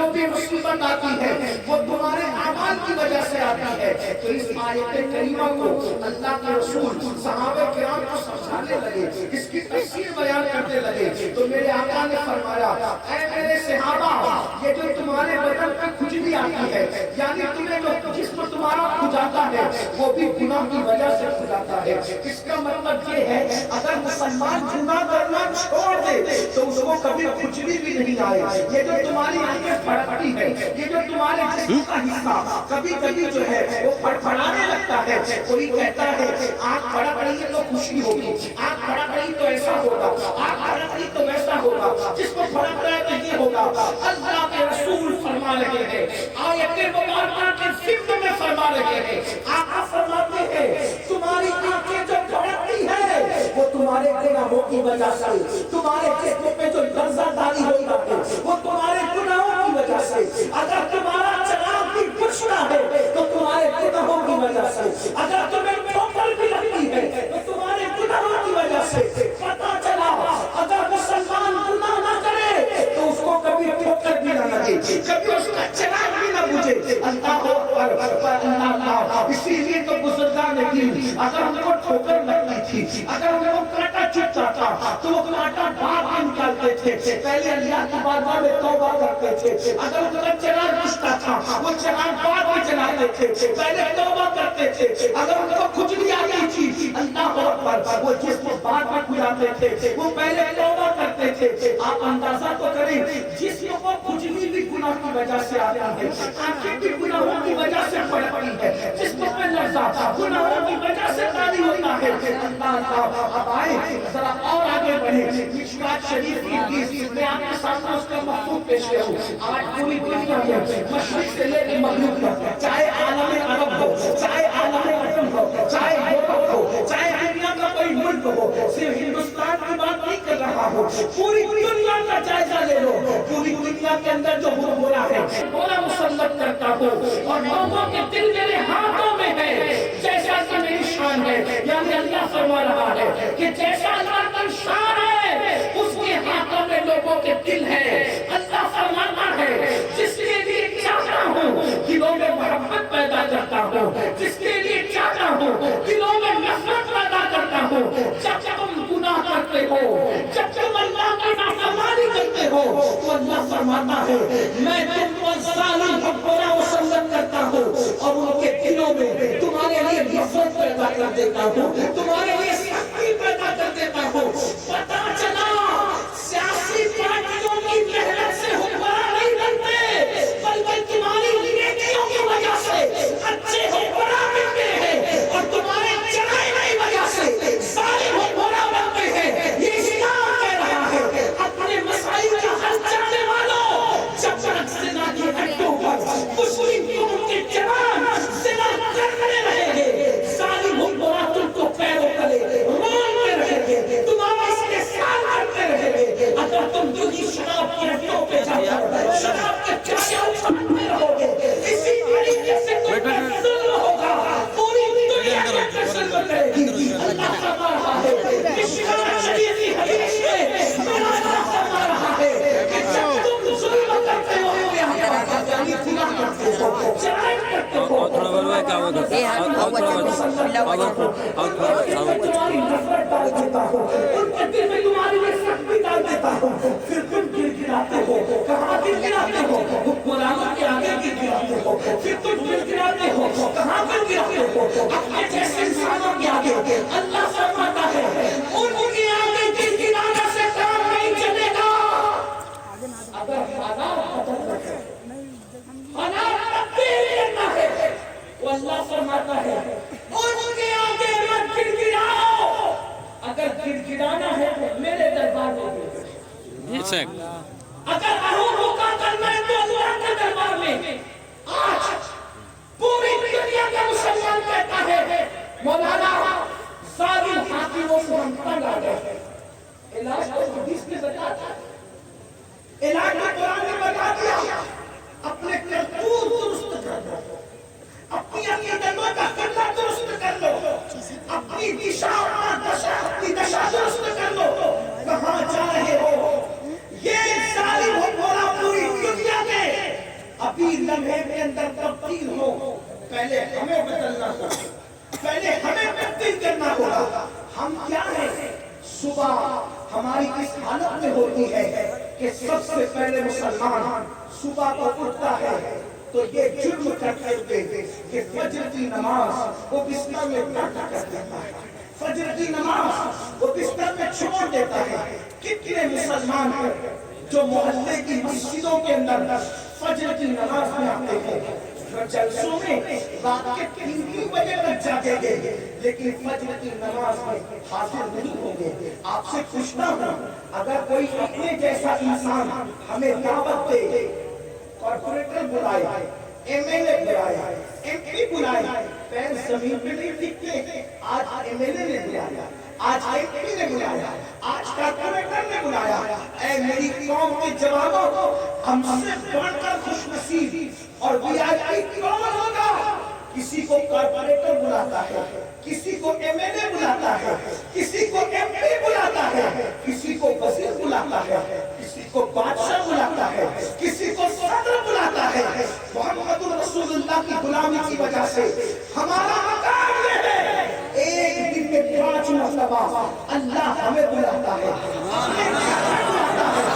جو بھی مصیبت آتی ہے وہ تمہارے اعمال کی وجہ سے آتی ہے. تو اس آیت کریمہ کو اللہ کے رسول صحابہ کرام کو سمجھانے لگے, اس کی تفسیر بیان کرنے لگے. تو میرے آقا نے فرمایا, اے میرے صحابہ, یہ جو تمہارے بدن پہ کھجلی آتی ہے, یعنی تمہیں جو جسم تمہارا کھجاتا ہے وہ بھی گناہ کی وجہ سے کھجاتا ہے. اس کا مطلب یہ ہے اگر مسلمان گناہ کرنا چھوڑ دے تو اس کو کبھی کھجلی بھی نہیں آئے. یہ جو تمہاری آنکھیں پھڑکتی ہے, یہ جو تمہارے جسم کا حصہ کبھی کبھی جو ہے وہ پھڑپھڑانے لگتا ہے, کوئی کہتا ہے آنکھ پھڑک رہی ہے تو خوشی ہوگی, آنکھ پھڑک رہی تو ایسا ہوگا, آنکھ پھڑک رہی تو ویسا ہوگا, جس کو پھڑک رہا ہے تو یہ ہوگا. اللہ کے رسول فرما رہے ہیں, آیت مبارکہ کے ضمن میں فرما رہے ہیں, آقا فرماتے ہیں تمہاری آنکھیں جو پھڑکتی ہے وہ تمہارے گناہوں کی وجہ سے, تمہارے جسم پہ جو لرزہ داری ہوتا ہے وہ تمہارے گناہوں کی وجہ سے, اگر تمہارا چراغ بھی بجھتا ہے تو تمہارے گناہوں کی وجہ سے, اگر تمہیں ٹھوکر بھی لگتی ہے تو تمہارے گناہوں کی وجہ سے. پتہ چلا اگر مسلمان گناہ نہ کرے تو اس کو کبھی ٹھوکر بھی نہ لگے, کبھی اس کا چراغ بھی نہ بجھے. اللہ اکبر. اسی لیے تو بزرگان دین اگر ان کو ٹھوکر لگتی تھی, اگر ان کو کانٹا چبھتا تھا تو وہ کانٹا باہر نکالتے تھے, پہلے اللہ کی بارگاہ میں توبہ کرتے تھے. اگر ان کا چراغ بجھتا تھا وہ چراغ بعد میں جلاتے تھے, پہلے توبہ کرتے تھے. اگر ان کو کھجلی آ گئی تھی اللہ اکبر وہ جسم بعد میں کھلاتے تھے, وہ پہلے توبہ کرتے تھے. آپ اندازہ تو کریں جسم کو کھجلی بھی گناہ کی وجہ سے آتی ہے, آنکھیں بھی گناہوں کی وجہ سے پھڑکتی ہے, جسم پہ لرزہ گناہوں کی وجہ سے تاری ہوتا ہے. اللہ اب آئے ذرا اور آگے بڑھے. مشکوٰۃ شریف کی حدیث میں آپ کے سامنے اس کا مفہوم پیش کروں. آج پوری دنیا میں مشرق سے لے کے مغرب تک, چاہے عالم عرب ہو, چاہے عالم عجم ہو, چاہے یورپ ہو, چاہے دنیا کا کوئی ملک ہو, صرف ہندوستان کی بات نہیں کر رہا ہوں, پوری دنیا کا جائزہ لے لو. پوری دنیا کے اندر جو برا ہے بڑا مسلط کرتا ہوں, اور لوگوں کے دل میرے ہاتھوں میں ہے جیسا کہ میری شان ہے. یعنی اللہ فرما رہا ہے کہ جیسا اللہ کی شان ہے اس کے ہاتھوں میں لوگوں کے دل ہے. اللہ فرماتا ہے جس کے لیے چاہتا ہوں دلوں میں محبت پیدا کرتا ہوں, جس کے لیے چاہتا ہوں دلوں میں نفرت پیدا کرتا ہوں. جب تم گناہ کرتے ہو, جب تم اللہ کی نافرمانی کرتے ہو تو اللہ فرماتا ہے میں تم کو ظالم کو برا مسلط کرتا ہوں اور ان کے دلوں میں تمہارے لیے نفرت پیدا کر دیتا ہوں, تمہارے لیے سختی پیدا کر دیتا ہوں. پتہ چلا سیاسی پارٹیوں کی محنت سے حکمران نہیں بنتے بلکہ تمہاری نیکیوں کی وجہ سے اچھے حکمران بنتے ہیں, اور تمہارے چڑھائی کی وجہ سے ظالم حکمران بنتے ہیں. یہ اسلام کہہ رہا ہے اپنے مسائل کا حل چاہنے والوں, جب تک زنا کی ہڈیوں پر مسلم قوم کے جوان زنا کرنے رہیں گے, ظالم حکمران تم کو پیروں تلے رولتے رہیں گے, تمہارا اس کے ساتھ کرتے رہیں گے. اگر تم دودھی شراب کی ہڈیوں پہ جا کر شراب کے چاشے اٹھاتے رہو گے, اسی طریقے سے تم پر ظلم ہوگا, پوری دنیا کے اندر ظلم کرے گی. اللہ فرما رہا ہے مشکوٰۃ شریف کی حدیث میں میرا اللہ فرما رہا ہے کہ جب تم ظلم کرتے ہو یعنی گناہ کرتے ہو, جرائم کرتے ہو, تمہاری نفرت ڈال دیتا ہوں, ان کے دل میں تمہاری لیے سختی ڈال دیتا ہوں, پھر تم گر گراتے ہو. کہاں گر گراتے ہو؟ حکمرانوں کے آگے گر گراتے ہو. پھر تم گر گراتے ہو, کہاں گر گراتے ہو؟ اپنے جیسے انسانوں کے آگے. اللہ فرماتا ہے ان کے آگے گر گرانے سے کام نہیں چلے گا. اگر حالات بدل رہے ہیں, حالات تبدیل کرنا ہے, وہ اللہ فرماتا ہے ان کے آگے مت گر گراؤ. اگر گر گرانا ہے تو میرے دربار میں گر گراؤ. اگر اہو کا کرنا ہے تو اللہ کے دربار میں. آج پوری دنیا کا مسلمان کہتا ہے مولانا ظالم حاکموں سے ہم تنگ آ گئے. علاج کو حدیث نے بتا دیا, علاج کو قرآن نے بتا دیا. اپنے کرتوت درست کر لو, اپنی عقیدتوں کا قبلہ درست کر لو, اپنی اپنی دشا درست کر لو. کہاں جا رہے ہو؟ یہ ظالم حکمراں پوری ابھی لمحے کے اندر تبدیل ہو، پہلے ہمیں بدلنا ہوگا، پہلے ہمیں تبدیل کرنا ہوگا۔ ہم کیا ہیں؟ صبح ہماری اس حالت میں ہوتی ہے کہ سب سے پہلے مسلمان صبح کو اٹھتا ہے تو یہ جرم کرتے ہوئے کہ فجر کی نماز وہ بستر میں ترک کر دیتا ہے، فجر کی نماز وہ بستر میں چھوڑ دیتا ہے۔ کتنے مسلمان ہیں جو محلے کی مسجدوں کے اندر فجر کی نماز میں آتے ہیں، جلسوں میں رات کے 3 بجے تک جاگیں گے لیکن فجر کی نماز میں حاضر نہیں ہوں گے۔ آپ سے پوچھتا ہوں، اگر کوئی اپنے جیسا انسان ہمیں دعوت دے، کارپوریٹر بلائے، ایم ایل اے بلائے، ایم پی بلائے، پیر زمین پہ نہیں ٹکتے۔ آج ایم ایل اے نے بلایا، آج ایم پی نے بلایا، آج کارپوریٹر نے بلایا۔ اے میری قوم کے جوانوں، ہم سے بڑھ کر خوش نصیب اور وی آئی پی کون ہوگا؟ کسی کو کارپوریٹر بلاتا ہے، کسی کو ایم ایل اے بلاتا ہے، کسی کو ایم پی بلاتا ہے، کسی کو وزیر بلاتا ہے، کسی کو بادشاہ بلاتا ہے، کسی کو صدر بلاتا ہے۔ محمد رسول اللہ کی غلامی کی وجہ سے ہمارا مقام یہ ہے، ایک دن میں 5 مرتبہ اللہ ہمیں بلاتا ہے، ہمیں بلاتا ہے۔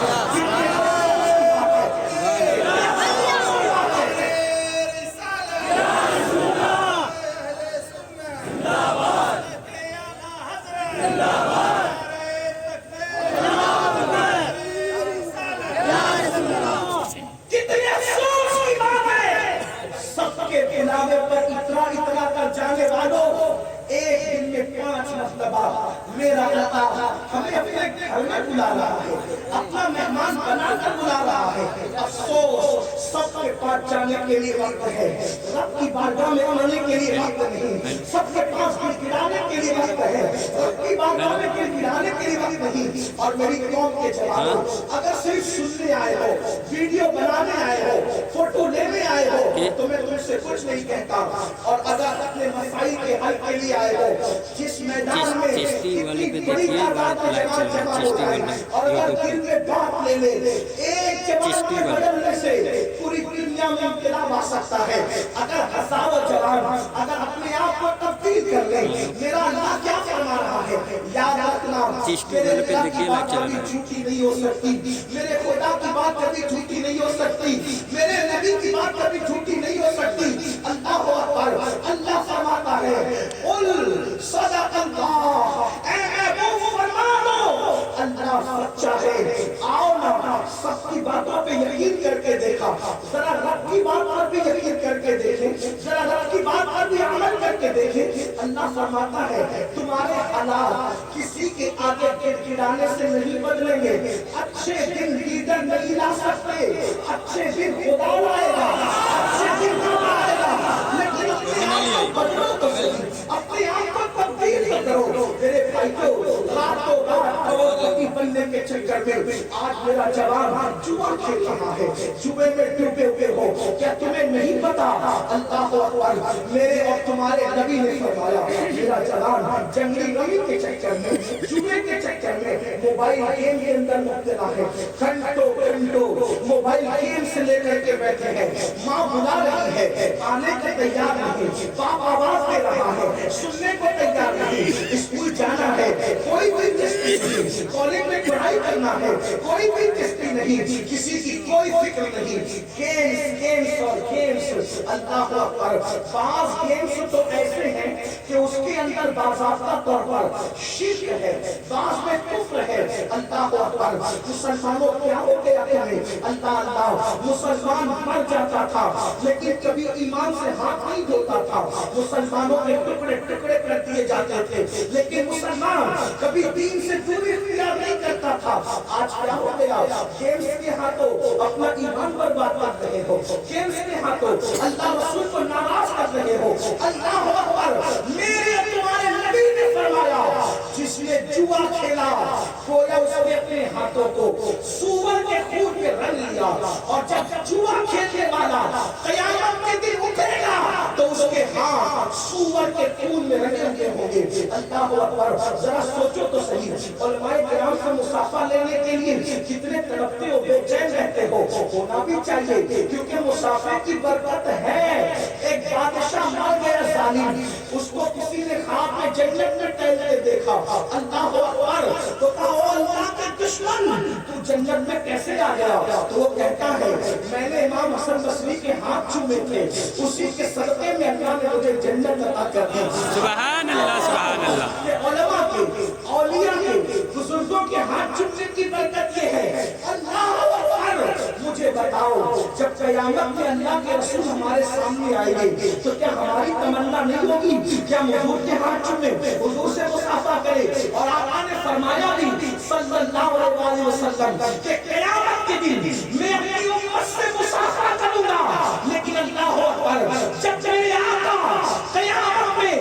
اتنا کر جانے والوں، ایک دن میں 5 مرتبہ میرا اللہ ہمیں اپنے گھر میں بلا رہا ہے، اپنا مہمان بنا کر بلا رہا ہے۔ افسوس سب کے پاس جانے کے لیے وقت ہے، رب کی بارگاہ میں آنے کے لیے وقت نہیں، سب کے پاس گڑگڑانے کے لیے وقت ہے، رب کی بارگاہ میں گڑگڑانے کے لیے وقت نہیں۔ اور میری قوم کے جوانوں، اگر صرف سننے آئے ہو، ویڈیو بنانے آئے ہو، فوٹو لینے آئے ہو تو میں تم سے کچھ نہیں کہتا، اور اگر اپنے مسائل کے حل کے لیے آئے ہو، جس میدان میں اتنی بڑی تعداد میں جماعت جمع ہو رہا ہے، اور اگر دل میں بات لے لے، ایک جوان کے بدلنے سے پوری دنیا میں انقلاب آ سکتا ہے۔ اگر ہزاروں جوان اگر اپنے آپ کو تبدیل کر لیں، میرا اللہ کیا فرما رہا ہے؟ یاد رکھنا، میرے اللہ کی بات کبھی جھوٹی نہیں ہو سکتی، میرے خدا کی بات کبھی جھوٹی نہیں ہو سکتی، میرے نبی کی بات کبھی جھوٹی نہیں ہو سکتی۔ اللہ اکبر، اللہ فرماتا ہے قل صدق اللہ، اے ابو فرما دو اللہ سچا ہے۔ آؤ نا سب کی باتوں پہ یقین کر کے دیکھا، ذرا رب کی بات پر بھی یقین کر کے دیکھیں، ذرا رب کی بات پر بھی عمل کر کے دیکھیں۔ اللہ فرماتا ہے تمہارے حالات کسی کے آگے گڑگڑانے سے نہیں بدلیں گے، اچھے دن لیڈر نہیں لا سکتے، اچھے دن خدا لائے گا، اچھے دن خدا لائے گا، لیکن اپنے آپ کو بدلو تو صحیح، اپنے آپ کو تبدیل کرو۔ میرے بھائیوں، راتوں رات کروڑپتی بننے کے چکر میں آج میرا جوان جوا کھیل رہا ہے، جوے میں ڈوبے ہوئے ہو۔ کیا تمہیں نہیں پتا؟ اللہ اکبر، میرے اور تمہارے نبی نے فرمایا میرا جوان جنگلی رمی کے چکر میں، جوے کے چکر میں، موبائل گیم کے اندر مبتلا ہے، گھنٹوں گھنٹوں موبائل گیم سے لے کر کے بیٹھے ہیں۔ ماں بلا رہی ہے، آنے کے تیار نہیں، باپ آواز دے رہا ہے، سننے کو تیار نہیں، اسکول جانا ہے کوئی بھی دلچسپی نہیں، کالج میں پڑھائی کرنا ہے کوئی بھی دلچسپی نہیں، کسی کی کوئی فکر نہیں، گیمز گیمز اور گیمز۔ اللہ اکبر، بعض گیمز تو ایسے ہیں کہ اس کے اندر باضابطہ طور پر شرک ہے، بعض میں کفر ہے۔ اللہ اکبر، مسلمانوں کیا ہو گیا تمہیں؟ اللہ اللہ، مسلمان مر جاتا تھا لیکن کبھی ایمان سے ہاتھ نہیں دھوتا تھا، مسلمانوں کے ٹکڑے ٹکڑے کر دیے جاتے تھے لیکن مسلمان کبھی دین سے دوری اختیار نہیں کرتا تھا۔ آج کیا ہو گیا؟ گیمز کے ہاتھوں اپنا ایمان برباد کر رہے ہو، گیمز کے ہاتھوں اللہ رسول کو ناراض کر رہے ہو۔ اللہ اکبر، میرے تمہارے نبی نے فرمایا جس نے جوا کھیلا گویا اس نے اپنے ہاتھوں کو سور کے خون پہ رنگ لیا، اور جب جوا کھیلنے والا قیامت کے دن اٹھے گا تو اس کے ہاتھ سور کے خون میں رنگے ہوئے ہوں گے۔ اللہ اکبر، ذرا سوچو تو صحیح، علماء کرام سے مصافحہ لینے کے لیے کتنے تڑپتے ہو، بے چین رہتے ہو، ہونا بھی چاہیے کیونکہ مصافحے کی برکت ہے۔ ایک بادشاہ مر گیا ظالم، اس کو کسی نے خواب میں جنت میں ٹہلتے دیکھا، اللہ اکبر، تو کہا او اللہ کے دشمن تو جنت میں کیسے آ گیا؟ تو وہ کہتا ہے میں نے امام حسن بصری کے ہاتھ چومے تھے، اسی کے صدقے میں اللہ نے مجھے جنت عطا کر دی۔ سبحان اللہ سبحان اللہ۔ کہ علماء کے، اولیاء کے، بزرگوں کے ہاتھ چومنے کی برکت یہ ہے۔ اللہ اکبر، مجھے بتاؤ جب قیامت میں اللہ کے رسول ہمارے سامنے آئیں گے تو کیا ہماری تمنا نہیں ہوگی کیا حضور کے ہاتھ چومے، حضور سے مصافحہ کرے؟ اور آقا نے فرمایا بھی صلی اللہ علیہ وسلم کہ قیامت کے دن میں اپنی امت سے مصافحہ کروں گا، لیکن اللہ اکبر جب میرے آقا قیامت میں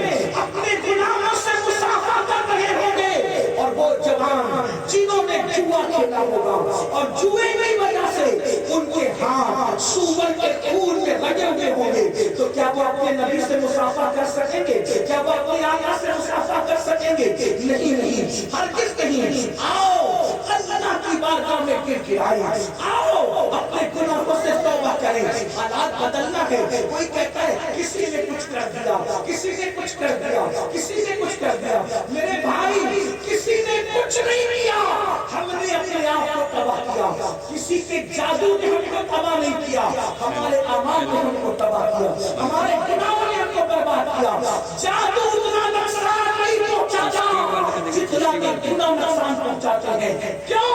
اپنے غلاموں سے مصافحہ کر رہے ہوں گے اور وہ جوان جنہوں نے جوا کھیلا ہوگا اور جوئے کی وجہ سے ان کے ہاتھ سور کے خون میں لگے ہوئے ہوں گے، تو کیا وہ اپنے نبی سے مصافحہ کر سکیں گے؟ کیا وہ اپنے آقا سے مصافحہ کر سکیں گے؟ نہیں، ہرگز نہیں۔ آؤ اللہ کی بارگاہ میں گر گرائیں، آؤ اپنے گناہوں سے توبہ کریں، حالات بدلنا ہے۔ کوئی کہتا ہے کسی نے کچھ کر دیا، کسی نے کچھ کر دیا، کسی نے کچھ کر دیا، میرے بھائی کسی نے کچھ نہیں کیا، ہم نے اپنے آپ کو تباہ کیا، کسی کے جادو نے ہم کو تباہ نہیں کیا، ہمارے اعمال نے ہم کو تباہ کیا، ہمارے گناہوں نے ہم کو برباد کیا۔ جادو اتنا نقصان نہیں پہنچاتا جتنا کہ گناہ نقصان پہنچاتے ہیں۔ کیوں؟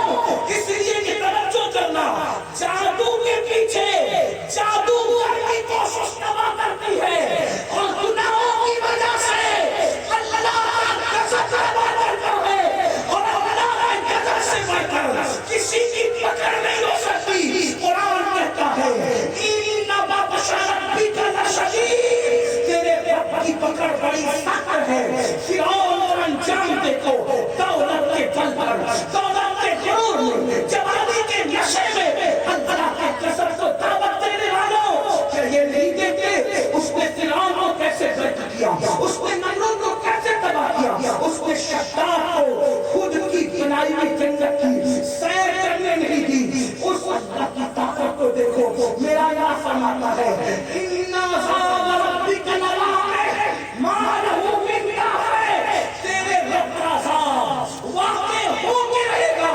اس لیے کہ توجہ کرنا، جادو کے پیچھے جادوگر کی کوشش تباہ کرتی ہے اور گناہوں کی وجہ سے اللہ کا غضب تباہ کرتا ہے، اور اللہ کے غضب سے بڑھ کر کسی کی پکڑ نہیں ہو سکتی۔ قرآن کہتا ہے ان بطش ربک لشدید، تیرے رب کی پکڑ بڑی سخت ہے۔ فرعون کا انجام دیکھو، دولت کے بل پر، دولت کے غرور میں، جوانی کے نشے میں اللہ کے غضب کو دعوت دینے والوں، کیا یہ نہیں دیکھتے اس نے فرعون کو کیسے غرق کیا، اس نے نمرود کو کیسے تباہ کیا، اس نے شداد کو خود کی بنائی ہوئی جنت کی سیر کرنے نہیں دی۔ اس اللہ کی طاقت کو دیکھو، میرا اللہ فرماتا ہے اِنَّ عَذَابَ رَبِّكَ لَوَاقِعٌ مَا لَهُ مِن دَافِعٍ، تیرے رب کا عذاب واقع ہو کے رہے گا۔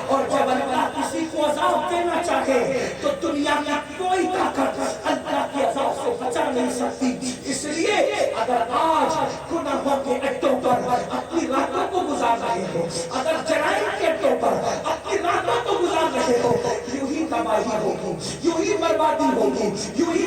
اور جب اللہ کسی کو عذاب دینا چاہے تو دنیا میں کوئی طاقت اللہ کے عذاب سے بچا نہیں سکتی۔ اس لیے اگر آج گناہوں کے اڈوں پر اپنی راتوں کو گزار رہے ہو، اگر جرائم کے اڈوں پر اپنی راتوں کو گزار رہے ہو، یوں ہی تباہی ہوگی، یوں ہی بربادی ہوگی، یوں ہی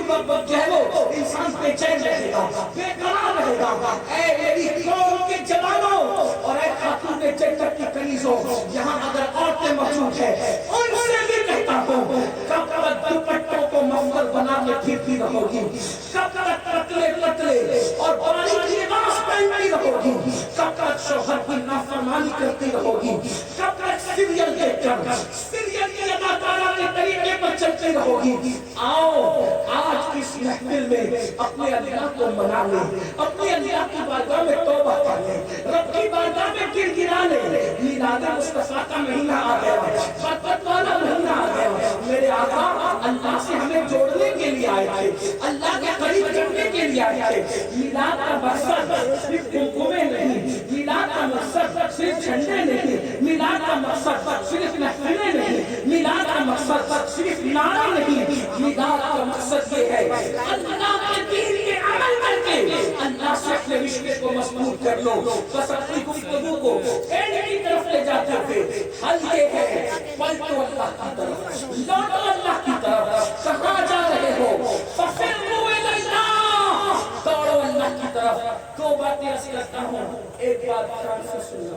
انسان بے چین رہے گا، بے قرار رہے گا۔ اے میری قوم کے جوانوں اور اے خاتون جنت کی کنیزوں، یہاں اگر عورتیں موجود ہیں ان سے بھی کہتا ہوں کب تک دوپٹوں کو مفلر بنا کے پھرتی رہو گی، کب تک پتلے پتلے اور باریک لباس پہنتی رہو گی، کب تک شوہر کی نافرمانی کرتی رہو گی، کب تک سیریل دیکھ کر سیریل کی اداکارہ کے طریقے پر چلتی رہو گی۔ آؤ آج کی اس محفل میں اپنے اللہ کو منا لیں، اپنے اللہ کی بارگاہ میں توبہ کر لیں، رب کی بارگاہ میں گر گرا لیں۔ میلاد مصطفیٰ کا مہینہ آ گیا، برکت والا مہینہ آ گیا۔ میرے آقا اللہ سے ہمیں جوڑنے کے لیے آئے تھے، اللہ کے قریب جڑنے کے لیے آئے تھے۔ میلاد کا مقصد صرف کنکمے نہیں، میلاد کا مقصد صرف جھنڈے نہیں، میلاد کا مقصد صرف محفلیں نہیں، میلاد کا مقصد صرف نعرے نہیں، میلاد کا مقصد یہ ہے اللہ کے دین کے عمل کر کے اللہ سے اپنے رشتے کو مضبوط کر لو۔ بس اپنی گفتگو کو اینڈ کی طرف لے جاتے ہوئے حل یہ ہے پلٹو اللہ کی طرف، لوٹو اللہ کی طرف۔ کہاں جا رہے ہو؟ فَفِرُّوا إِلَى اللَّهِ، دوڑو اللہ کی طرف۔ دو باتیں عرض کرتا ہوں، ایک بات دھیان سے سننا،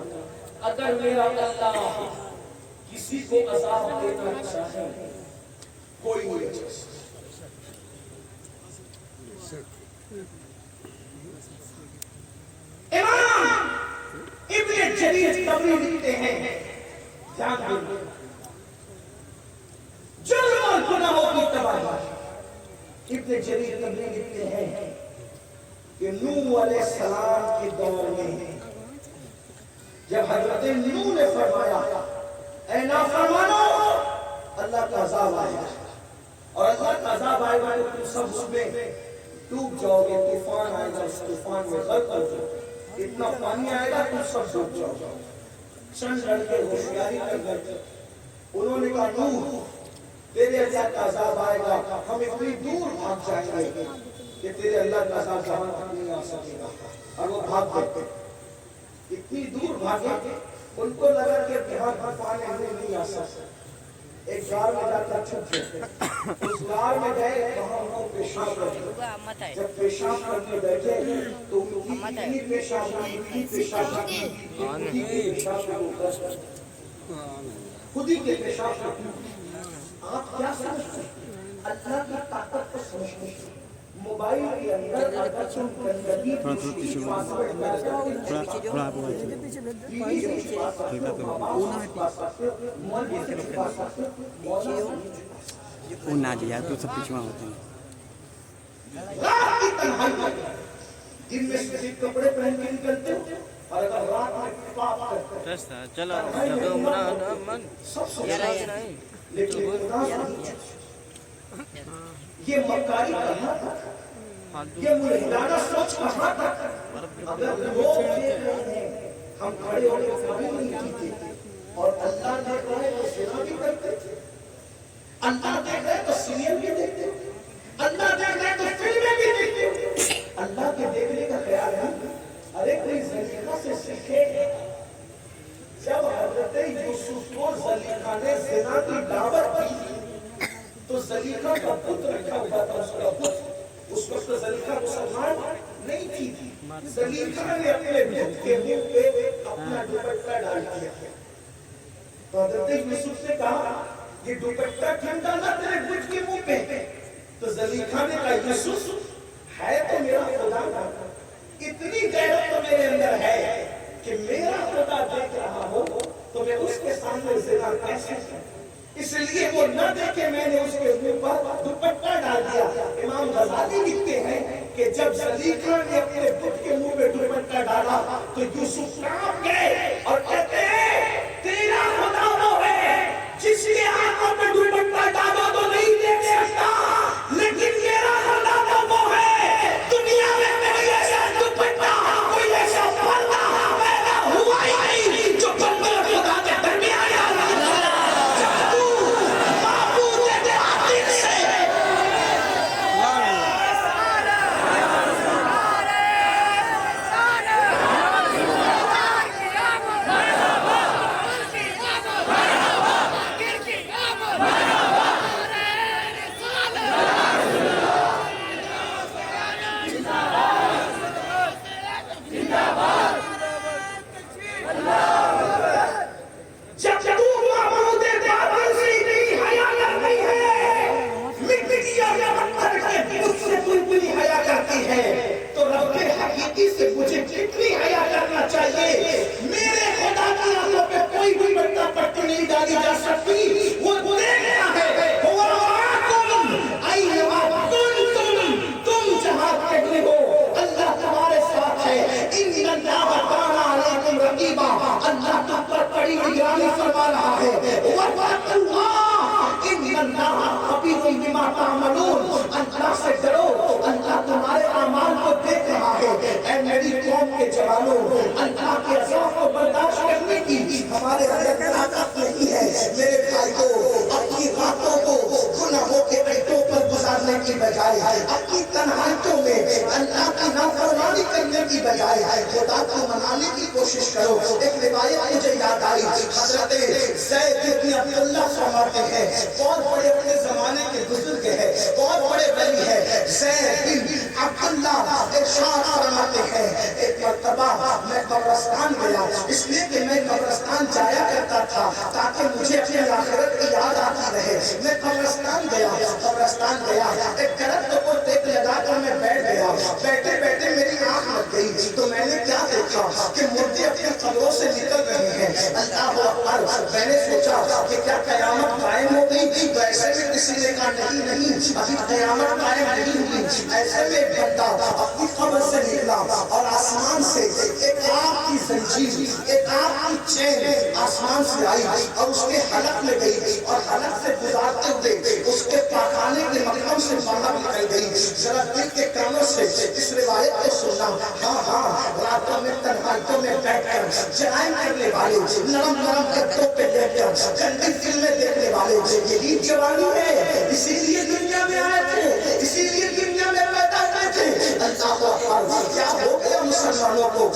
اگر میرا اللہ کسی کو عذاب دینا چاہے کوئی وجہ سے، امام ابن جریر طبری لکھتے ہیں، دھیان دیں، جرم اور گناہوں کی تباہی۔ ابن جریر طبری لکھتے ہیں کہ نوح علیہ السلام کے دور میں جب حضرت نوح نے فرمایا اے نافرمانو اللہ کا عذاب آئے گا اور اللہ کا عذاب آئے گا تو تم سب اس میں ڈوب جاؤ گے، طوفان آئے گا، اس طوفان میں غرق ہو جاؤ گے، اتنا پانی آئے گا تم سب ڈوب جاؤ گے۔ چند لڑکے ہوشیاری کر گئے، انہوں نے کہا نوح تیرے اللہ کا عذاب آئے گا، ہم اتنی دور بھاگ جائیں گے کہ تیرے اللہ کا عذاب جہاں تک نہیں آ سکے گا، اور وہ بھاگ گئے، اتنی دور بھاگے ان کو لگا کہ یہاں طوفان نہیں آ سکتا، ایک غار میں جا کر چھپ گئے، اس غار میں گئے وہاں ان کو پیشاب کرتے، جب پیشاب کرنے بیٹھے تو ان کی اتنی پیشاب اتنی پیشاب خود ہی کے پیشاب آپ کیا سمجھتے ہیں؟ اللہ کی طاقت کو سمجھتے ہیں۔ موبائل کے اندر اگر تم گندگی کی پاسورڈ کر نہ دیا تو سب پیچھے ہوتے ہیں، رات کی تنہائی میں دن میں صرف کپڑے پہن کے نکلتے ہو اور اگر رات میں پاپ کرتے رستہ چلا جگہ منا من سب سوچ یہ نہیں لیکن خدا یہ مکاری کہاں تک، یہ ملحدانہ سوچ کہاں تک، اگر لوگ دیکھ رہے ہیں ہم کھڑے ہو کے کبھی نہیں جیتے، اور اللہ دیکھ رہے تو زنا بھی کرتے، اللہ دیکھ رہے تو سیریل بھی دیکھتے، اللہ دیکھ رہے تو فلمیں بھی دیکھتے، اللہ کے دیکھنے کا خیال ہے ارے کوئی زلیخا سے سیکھے۔ جب حضرت یوسف کو زلیخا نے زنا کی دعوت دی تو زلیخا کا بت رکھا ہوا تھا، اس کا بت، اس وقت زلیخا مسلمان نہیں تھی، زلیخا نے اپنے بت کے منہ پہ اپنا دوپٹہ ڈال دیا، تو حضرت یوسف نے کہا یہ دوپٹہ کیوں ڈالا تیرے بت کے منہ پہ؟ تو زلیخا نے کہا یوسف ہے تو میرا خدا کا، اتنی غیرت تو میرے اندر ہے کہ میرا خدا دیکھ رہا ہو تو میں اس کے سامنے زنا کیسے کروں، اس لیے وہ نہ دیکھے میں نے اس کے منہ پر دوپٹہ ڈال دیا۔ امام غزالی لکھتے ہیں کہ جب زلیخا نے اپنے بت کے منہ پہ دوپٹہ ڈالا تو یوسف کانپ گئے اور کہتے ہیں تیرا خدا وہ ہے جس کے آنکھوں پہ دوپٹہ ڈالا تو نہیں دیکھ سکتا، لیکن میرا خدا تو وہ ہے دنیا میں کوئی ایسا دوپٹہ کوئی ایسا پردہ پیدا ہوا ہی نہیں جو بندے اور خدا کے درمیان اللہ سے ڈرو، اللہ تمہارے اعمال کو دیکھ رہا ہے۔ اے میری قوم کے جوانوں، اللہ کے عذاب کو برداشت کرنے کی ہمارے اندر طاقت نہیں ہے۔ میرے بھائیو، اپنی راتوں کو گناہوں کے اڈوں پر گزارنے کی بجائے اپنی تنہائیوں میں اللہ کی نافرمانی کرنے کی بجائے خدا کو منانے کی کوشش کرو۔ ایک روایت مجھے یاد آئی، حضرت زید بن عبداللہ فرماتے ہیں، بہت بڑے اپنے زمانے کے بزرگ ہیں، بہت بڑے ولی ہیں، زید بن عبداللہ ارشاد فرماتے ہیں ایک مرتبہ میں قبرستان گیا، اس لیے کہ میں قبرستان جایا کرتا تھا تاکہ مجھے اپنی آخرت کی یاد آتی رہے۔ میں قبرستان گیا، ایک درخت کو ٹیک لگا کر میں بیٹھ گیا، بیٹھے بیٹھے میری آنکھ لگ گئی تو میں نے کیا دیکھا کہ مردے اپنے قبروں سے نکل رہے ہیں۔ اللہ اکبر، میں نے سوچا کہ کیا قیامت قائم ہو گئی؟ تو ایسے میں کسی نے کہا نہیں ابھی قیامت قائم نہیں ہوئی، ایسے میں ایک بندہ اپنی قبر سے نکلا اور آسمان سے ایک آگ کی زنجیر، ایک آگ کی چین آسمان سے آئی اور اس کے حلق میں گئی اور حلق سے گزارتے ہوئے اس کے پاخانے کے مقام سے باہر نکل گئی۔ ذرا دل کے کانوں سے اس روایت کو سننا۔ ہاں ہاں، راتوں میں تنہائیوں میں بیٹھ کر جرائم کرنے والے، نرم نرم گدوں پہ لیٹ کر گندی فلمیں دیکھنے والے، یہی جوانی ہے، اسی لیے دنیا میں آئے تھے، اسی لیے دنیا میں پیدا ہوئے تھے۔ اللہ اکبر، کیا ہو گیا مسلمانوں کو؟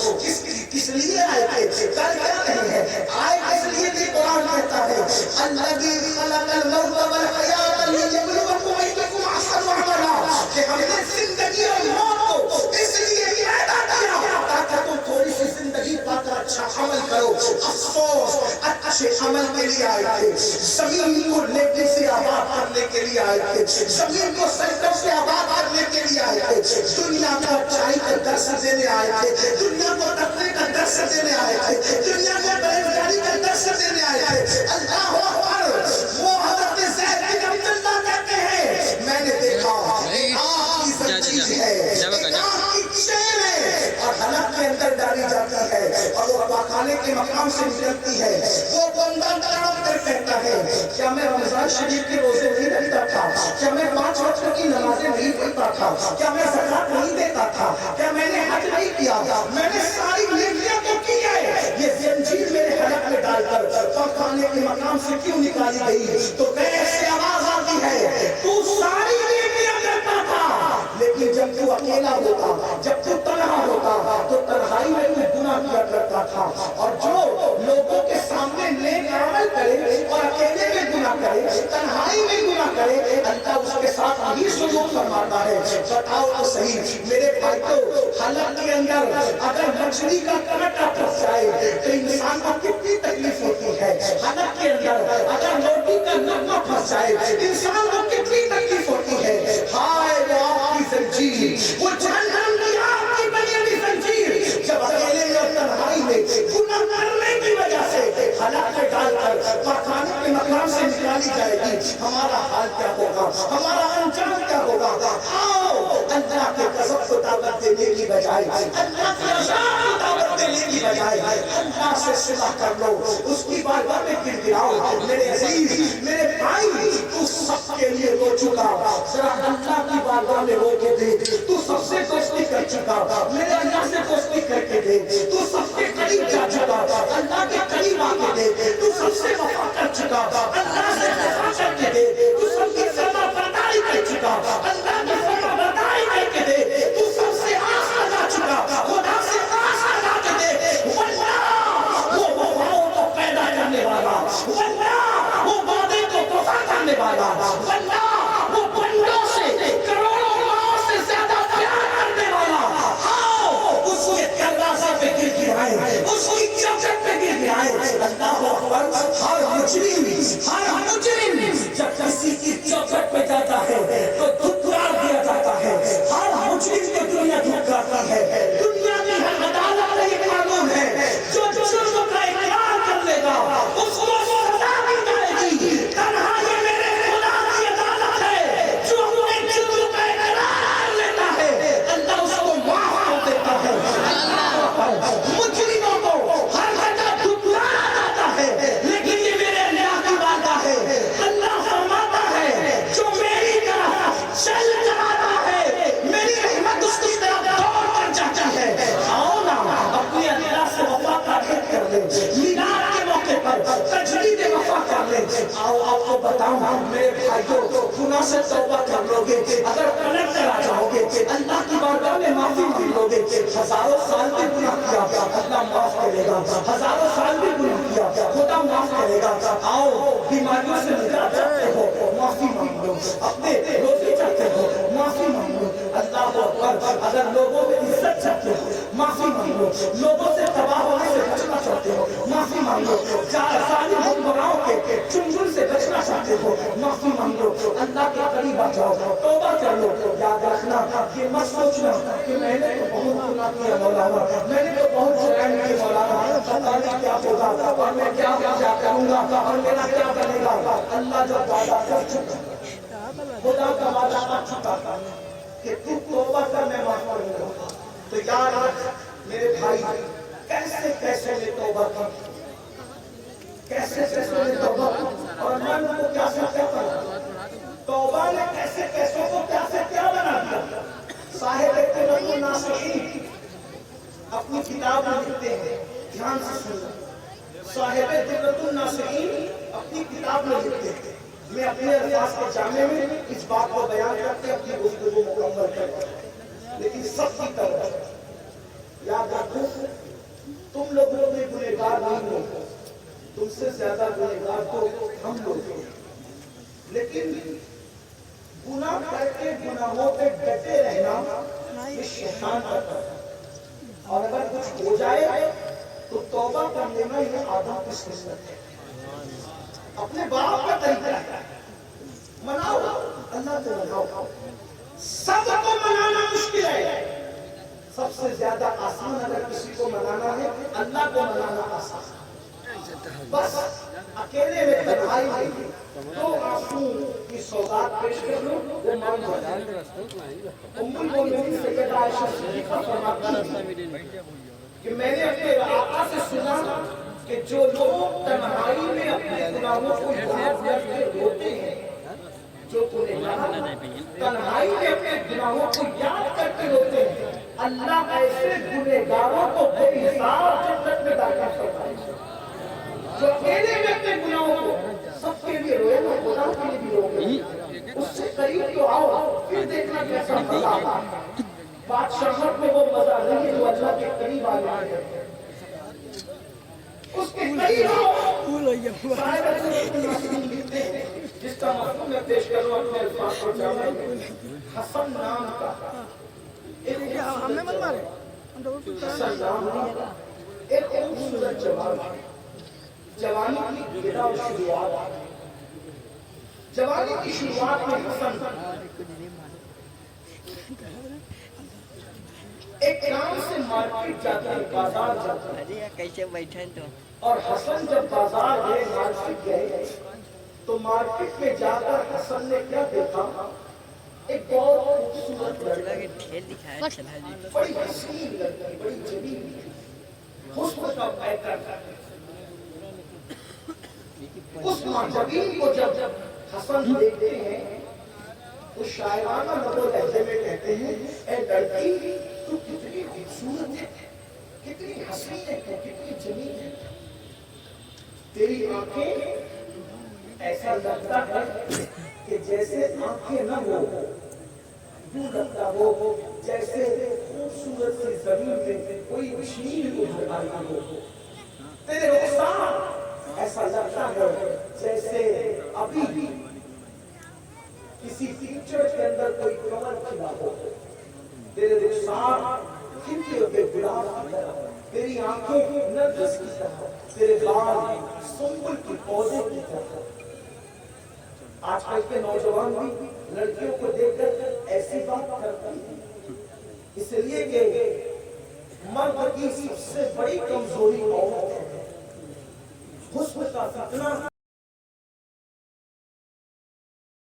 کس لیے آئے تھے؟ کر کیا نہیں ہے؟ آئے کس لیے تھے؟ قرآن کہتا ہے الذی خلق الموت والحیات لیبلوکم ایکم احسن عملا، کہ ہم نے زندگی اور موت کو اس لیے پیدا کیا تاکہ تم تھوڑی سی زندگی پا کر اچھا عمل کرو۔ افسوس، اچھے عمل کے لیے آئے تھے، زمین کو نیکی سے آباد کرنے کے لیے آئے تھے، زمین کو سجدوں سے آباد کرنے کے لیے آئے تھے، دنیا کو اچھائی کا درس دینے آئے تھے، دنیا کو تقوی کا درس دینے آئے تھے، دنیا کو پرہیزگاری کا درس دینے آئے تھے۔ اللہ اکبر، وہ حضرت زید بن عبداللہ کہتے ہیں میں نے دیکھا ایک آگ کی زنجیر ہے، ایک آگ کی چین ہے اور حلق کے اندر ڈالی جاتی ہے اور وہ پاخانے کے مقام سے نکلتی ہے۔ وہ بندہ تڑپ کر کہتا ہے کیا میں رمضان شریف کے روزے نہیں رکھتا تھا؟ کیا میں 5 وقت کی نمازیں نہیں پڑھتا تھا؟ کیا میں زکات نہیں دیتا تھا؟ کیا میں نے حج نہیں کیا؟ میں نے ساری نیکیاں تو کی ہے، یہ زنجیر میرے حلق میں ڈال کر پاخانے کے مقام سے کیوں نکالی گئی؟ تو غیر سے آواز آتی ہے تو ساری نیکیاں کرتا تھا، لیکن جب تو اکیلا ہوتا، جب تو تنہا ہوتا تو تنہائی میں تو گناہ کیا کرتا تھا، اور جو لوگوں کے سامنے نیک عمل کرے اور اکیلے میں گناہ کرے، تنہائی میں گناہ کرے، اللہ اس کے ساتھ یہی سلوک فرماتا ہے۔ بتاؤ تو صحیح میرے بھائی، تو حلق کے اندر اگر مچھلی کا کانٹا پھنس جائے تو انسان کو کتنی تکلیف ہوتی ہے؟ حلق کے اندر اگر روٹی کا نغمہ پھنس جائے انسان کو کتنی تکلیف ہوتی ہے؟ ہائے وہ آگ کی زنجیر، وہ جہنم کی آگ کی بنی ہوئی زنجیر، جب اکیلے میں اور تنہائی میں گناہ کرنے کی وجہ سے حلق میں ڈال کر پاخانے کے مقام سے نکالی جائے گی، ہمارا حال کیا ہوگا؟ ہمارا انجام کیا ہوگا؟ آؤ اللہ کے قسم کو دعوت دینے کی بجائے، اللہ کے عذاب کو دعوت دینے کی بجائے اللہ سے صلح کر لو، اس کی بارگاہ میں گر گراؤ۔ میرے عزیز، میرے بھائی، تو سب کے لیے رو چکا، ذرا اللہ کی بارگاہ میں رو کے دے، تو سب سے دوستی کر چکا، میرے اللہ سے دوستی کر کے دے، تو سب کے قریب جا چکا، اللہ کے قریب آ کے دے، تو سب سے وفا کر چکا، اللہ سے وفا کر کے دے، تو سب کی فرما برداری کر چکا، اللہ کی فرما برداری کر کے دے، تو سب سے آس لگا چکا، خدا سے آس لگا کے دے، ورنہ وہ وفاؤں کو پیدا کرنے والا، ورنہ وہ وعدے کو وفا کرنے والا، ورنہ وہ بندوں سے کروڑوں ماؤں سے زیادہ پیار کرنے والا، آؤ اس کے دروازے پہ گر گرائے، اس کی چوکھٹ پہ گر گرائے۔ اللہ اکبر، ہر مجرم جب کسی کی چوکھٹ پہ جاتا ہے تو دھتکار دیا جاتا ہے، ہر مجرم کو دنیا دھتکارتی ہے۔ دنیا کی ہر عدالت میں یہ قانون ہے، جو جرم کا اقرار کر لے گا اس کو سزا دی جائے گی۔ تنہا یہ میرے خدا کی عدالت ہے، جو اپنے جرم کا اقرار لیتا ہے اللہ اس کو معاف کر دیتا ہے۔ مجرموں کو ہر جگہ دھتکارا جاتا ہے، لیکن یہ میرے اللہ کی بارگاہ ہے، اللہ فرماتا ہے جو میری طرف چل جاتا ہے میری رحمت اس کی طرف دوڑ کر جاتی ہے۔ آؤ نا اپنی اللہ سے وفا کا عہد کر لیں، میلاد کے موقع پر تجدید وفا کر لیں۔ آؤ آپ کو بتاؤں میرے بھائیوں، گناہ سے توبہ کر لو گے، اگر پلٹ کر آ جاؤ گے اللہ کی بارگاہ میں معافی مانگ لو گے، ہزاروں سال بھی گناہ کیا اللہ معاف کرے گا، ہزاروں سال بھی گناہ کیا خدا معاف کرے گا۔ آؤ بیماریوں سے نجات چاہتے ہو معافی مانگ لو، اپنے روزی چاہتے ہو معافی مانگ لو، اللہ اکبر، اگر لوگوں میں عزت چاہتے ہو معافی مانگ لو، لوگوں سے تباہ ہونے سے بچنا چاہتے ہو معافی مانگ لو، ظالم حکمرانوں کے چنگل سے بچنا چاہتے ہو معافی مانگ لو، اللہ کے قریب آ جاؤ، توبہ کر لو۔ یاد رکھنا کہ مت سوچنا کہ میں نے تو بہت گناہ کیا مولانا، میں نے تو بہت جرائم کیے مولانا، پتہ نہیں کیا ہوگا اور میں کیا کروں گا اور میرا کیا بنے گا۔ اللہ جو وعدہ کر چکا، خدا کا وعدہ کر چکا کہ یار میرے بھائی کیسے کیسے نے توبہ کی, کیسے کیسے نے توبہ کی, اور من کو کیا سے کیا کرا, توبہ نے کیسے کیسوں کو کیا سے کیا بنا دیا. صاحب قلم الناصحین اپنی کتاب میں لکھتے ہیں, دھیان سے سننا, صاحب قلم الناصحین اپنی کتاب میں لکھتے ہیں. میں اپنے الفاظ کے جامع میں اس بات کو بیان کرتے اپنی گفتگو مکمل کرتا ہوں, لیکن سب کی طرف یاد رکھو تم لوگوں میں گنہگار نہیں ہو, تم سے زیادہ گنہگار تو ہم لوگ ہیں, لیکن گناہ کر کے گناہوں پہ ڈٹے رہنا یہ شیطان کرتا ہے, اور اگر کچھ ہو جائے تو توبہ کر لینا یہ آدم کی سنت ہے. اپنے باپ کا طریقہ ہے, مناؤ اللہ کو مناؤ. سب کو منانا مشکل ہے, سب سے زیادہ آسان اگر کسی کو منانا ہے اللہ کو منانا آسان. بس اکیلے میں تنہائی نہیں, تو آنسو کی سوغات پیش کر لو, وہ مان جائے. ام المؤمنین سیدہ عائشہ صدیقہ فرماتی ہیں کہ میں نے اپنے آقا سے سنا کہ جو لوگ تنہائی میں اپنے گناہوں کو یاد کر کے روتے ہیں, جو تنہائی میں اپنے گناہوں کو یاد کر کے روتے ہیں, اللہ ایسے گنہگاروں کو بے حساب جنت میں داخل کرتا ہے. جو اکیلے میں اپنے گناہوں کو سب کے لیے روئے گا, خدا کے لیے بھی روئے, اس سے قریب تو آؤ پھر دیکھنا کیسا مزہ آتا. بادشاہت میں وہ مزہ نہیں ہے جو اللہ کے قریب آ جائے, اس کے قریب آؤ. جس کا مفہوم میں پیش کروں اپنے الفاظ کو جامع میں, حسن نام کا حسن نام کا ایک خوبصورت جوان ہے. جوانی کی ابتدا اور شروعات, جوانی کی شروعات میں حسن ایک کام سے مارکیٹ جاتا ہے, بازار جاتا ہے. کیسے بیٹھے تو اور حسن جب بازار گئے, مارکیٹ گئے, تو مارکیٹ میں جا کر حسن نے کیا دیکھا, ایک بہت خوبصورت لڑکی, بڑی حسین لڑکی, بڑی جمیل, حسن کا پیکر. اس جمیل کو جب حسن دیکھتے ہیں تو شاعرانہ لب و لہجے میں کہتے ہیں, اے لڑکی تو کتنی خوبصورت ہے, کتنی حسین ہے, کتنی جمیل ہے, تیری آنکھیں ایسا لگتا ہے کہ جیسے آنکھیں نہ ہو, یوں لگتا ہو جیسے خوبصورت سی زمین میں کوئی چیل اجڑ آئی ہو. تیرے رخسار ایسا لگتا ہے جیسے ابھی کسی کیچڑ کے اندر کوئی کمر کھلا ہو. تیرے رخسار کھلتے ہوئے گلاب کی طرح, تیری آنکھیں نرگس کی طرح, تیرے بال سنبل کی پودے کی طرح. آج کل کے نوجوان بھی لڑکیوں کو دیکھ کر ایسی بات کرتے ہیں, اس لیے کہ مرد کی سب سے بڑی کمزوری عورت ہے. حسن کا فتنہ